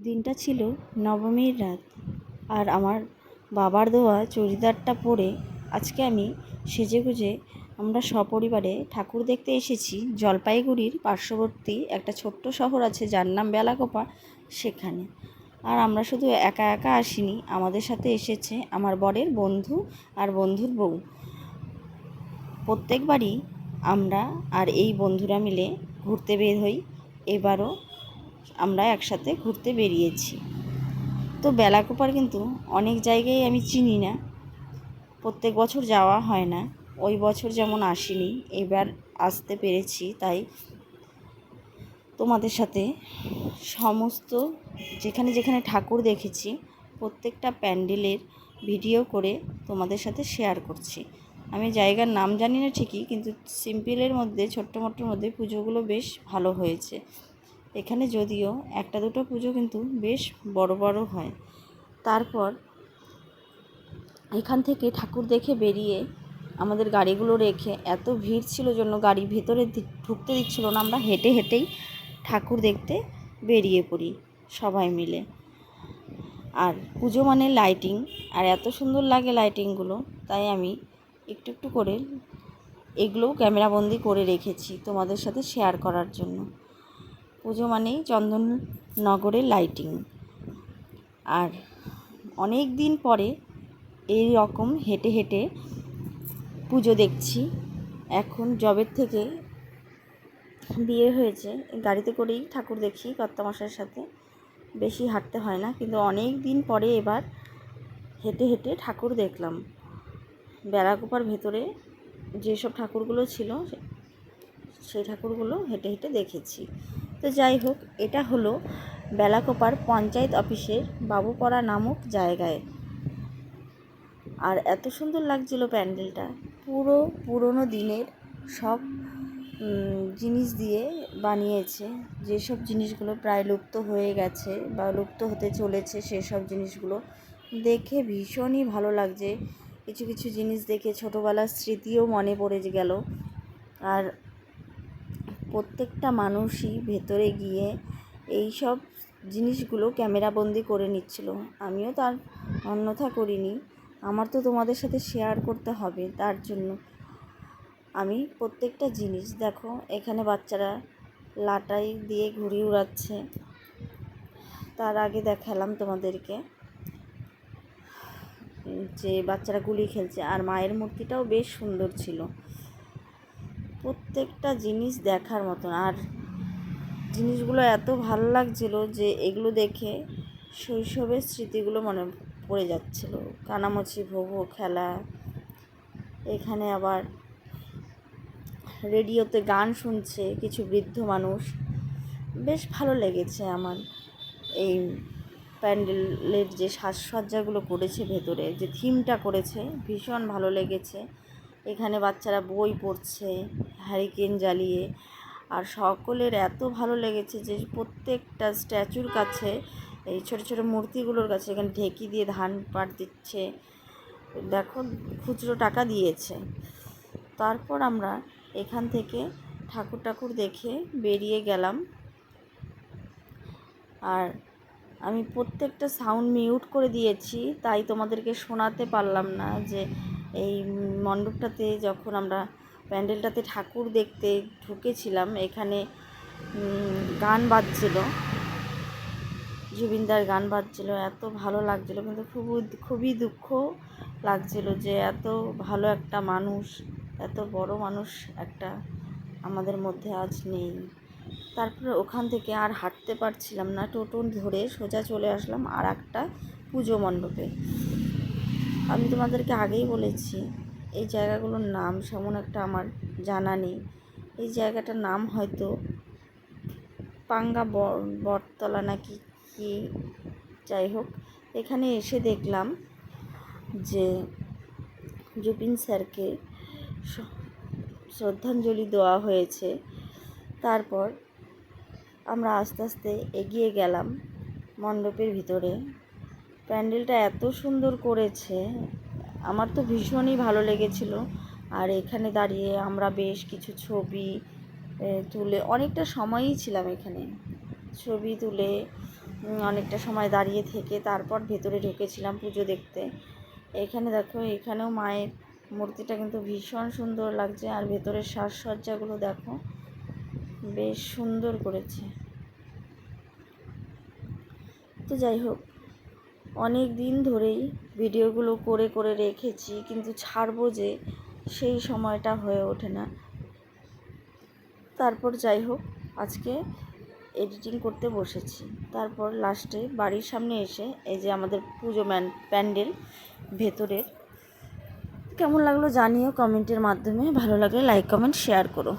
দিনটা ছিল নবমীর রাত। আর আমার বাবার দেওয়া চুড়িদারটা পরে আজকে আমি সেজেগুজে আমরা সপরিবারে ঠাকুর দেখতে এসেছি জলপাইগুড়ির পার্শ্ববর্তী একটা ছোট্ট শহর আছে যার নাম বেলাকোপা, সেখানে। আর আমরা শুধু একা একা আসিনি, আমাদের সাথে এসেছে আমার বরের বন্ধু আর বন্ধুর বউ। প্রত্যেকবারই আমরা আর এই বন্ধুরা মিলে ঘুরতে বের হই। এবারও আমরা একসাথে ঘুরতে বেরিয়েছি। তো বেলাকোপার কিন্তু অনেক জায়গায় আমি চিনি না, প্রত্যেক বছর যাওয়া হয় না। ওই বছর যেমন আসিনি, এবার আসতে পেরেছি, তাই তোমাদের সাথে সমস্ত যেখানে যেখানে ঠাকুর দেখেছি প্রত্যেকটা প্যান্ডেলের ভিডিও করে তোমাদের সাথে শেয়ার করছি। আমি জায়গার নাম জানি না ঠিকই, কিন্তু সিম্পলের মধ্যে ছোট্ট মোট্টোর মধ্যে পুজোগুলো বেশ ভালো হয়েছে। এখানে যদিও একটা দুটো পুজো কিন্তু বেশ বড় বড় হয়। তারপর এখান থেকে ঠাকুর দেখে বেরিয়ে আমাদের গাড়িগুলো রেখে, এত ভিড় ছিল জন্য গাড়ি ভেতরে ঢুকতে দিচ্ছিল না, আমরা হেঁটে হেঁটেই ঠাকুর দেখতে বেরিয়ে পড়ি সবাই মিলে। আর পুজো মানে লাইটিং, আর এত সুন্দর লাগে লাইটিংগুলো, তাই আমি একটু একটু করে এগুলোও ক্যামেরাবন্দি করে রেখেছি তোমাদের সাথে শেয়ার করার জন্য। পুজো মানেই চন্দননগরের লাইটিং। আর অনেক দিন পরে এই রকম হেঁটে হেঁটে পুজো দেখছি। এখন জবের থেকে বিয়ে হয়েছে, গাড়িতে করেই ঠাকুর দেখি কর্তামশাইয়ের সাথে, বেশি হাঁটতে হয় না, কিন্তু অনেক দিন পরে এবার হেঁটে হেঁটে ঠাকুর দেখলাম। বেলাকোপার ভেতরে যেসব ঠাকুরগুলো ছিল সেই ঠাকুরগুলো হেঁটে হেঁটে দেখেছি। তো যাই হোক, এটা হলো বেলাকোপার পঞ্চায়েত অফিসের বাবুপাড়া নামক জায়গায়। আর এত সুন্দর লাগছিল প্যান্ডেলটা, পুরো পুরনো দিনের সব জিনিস দিয়ে বানিয়েছে, যেসব জিনিসগুলো প্রায় লুপ্ত হয়ে গেছে বা লুপ্ত হতে চলেছে সেসব জিনিসগুলো দেখে ভীষণই ভালো লাগছে। কিছু কিছু জিনিস দেখে ছোটোবেলার স্মৃতিও মনে পড়ে গেল। আর প্রত্যেকটা মানুষই ভেতরে গিয়ে এই সব জিনিসগুলো ক্যামেরাবন্দি করে নিচ্ছিল। আমিও তার অন্যথা করিনি, আমার তো তোমাদের সাথে শেয়ার করতে হবে, তার জন্য আমি প্রত্যেকটা জিনিস দেখো। এখানে বাচ্চারা লাটাই দিয়ে ঘুড়ি উড়াচ্ছে। তার আগে দেখালাম তোমাদেরকে যে বাচ্চারা গুলি খেলছে, আর মায়ের মূর্তিটাও বেশ সুন্দর ছিল। প্রত্যেকটা জিনিস দেখার মতন, আর জিনিসগুলো এত ভালো লাগছিল যে এগুলো দেখে শৈশবের স্মৃতিগুলো মনে পড়ে যাচ্ছিল। কানামাছি ভোভো খেলা, এখানে আবার রেডিওতে গান শুনছে কিছু বৃদ্ধ মানুষ। বেশ ভালো লেগেছে আমার এই প্যান্ডেলের যে সাজসজ্জাগুলো করেছে, ভেতরে যে থিমটা করেছে ভীষণ ভালো লেগেছে। এখানে বাচ্চারা বই পড়ছে হ্যারিকেন জ্বালিয়ে, আর সকলের এত ভালো লেগেছে যে প্রত্যেকটা স্ট্যাচুর কাছে, এই ছোটো ছোটো মূর্তিগুলোর কাছে এখানে ঢেকি দিয়ে ধান পাট দিচ্ছে। দেখো, খুচরো টাকা দিয়েছে। তারপর আমরা এখান থেকে ঠাকুর দেখে বেরিয়ে গেলাম। আর আমি প্রত্যেকটা সাউন্ড মিউট করে দিয়েছি, তাই তোমাদেরকে শোনাতে পারলাম না যে এই মণ্ডপটাতে যখন আমরা প্যান্ডেলটাতে ঠাকুর দেখতে ঢুকেছিলাম, এখানে গান বাজছিল, জুবিনদার গান বাজছিল, এত ভালো লাগছিল। কিন্তু খুবই দুঃখ লাগছিল যে এত ভালো একটা মানুষ, এত বড় মানুষ একটা আমাদের মধ্যে আজ নেই। তারপরে ওখান থেকে আর হাঁটতে পারছিলাম না, টোটো ধরে সোজা চলে আসলাম আর একটা পুজো মণ্ডপে। আমি তোমাদেরকে আগেই বলেছি এই জায়গাগুলোর নাম সেমন একটা আমার জানা নেই। এই জায়গাটার নাম হয়তো পাঙ্গা বটতলা নাকি কি, যাই হোক। এখানে এসে দেখলাম যে জুবিন স্যারকে শ্রদ্ধাঞ্জলি দেওয়া হয়েছে। তারপর আমরা আস্তে আস্তে এগিয়ে গেলাম মণ্ডপের ভিতরে। প্যান্ডেলটা এত সুন্দর করেছে, আমার তো ভীষণই ভালো লেগেছিল। আর এখানে দাঁড়িয়ে আমরা বেশ কিছু ছবি তুলে, অনেকটা সময়ই ছিলাম এখানে, ছবি তুলে অনেকটা সময় দাঁড়িয়ে থেকে তারপর ভেতরে ঢুকেছিলাম পুজো দেখতে। এখানে দেখো, এখানেও মায়ের মূর্তিটা কিন্তু ভীষণ সুন্দর লাগছে, আর ভেতরের সাজসজ্জাগুলো দেখো, বেশ সুন্দর করেছে। তো যাই হোক, অনেক দিন ধরেই ভিডিওগুলো করে করে রেখেছি, কিন্তু ছাড়বো যে সেই সময়টা হয়ে ওঠে না। তারপর যাই হোক, আজকে এডিটিং করতে বসেছি। তারপর লাস্টে বাড়ির সামনে এসে এই যে আমাদের পুজো প্যান্ডেল ভেতরের, কেমন লাগলো জানিও কমেন্টের মাধ্যমে। ভালো লাগলে লাইক কমেন্ট শেয়ার করো।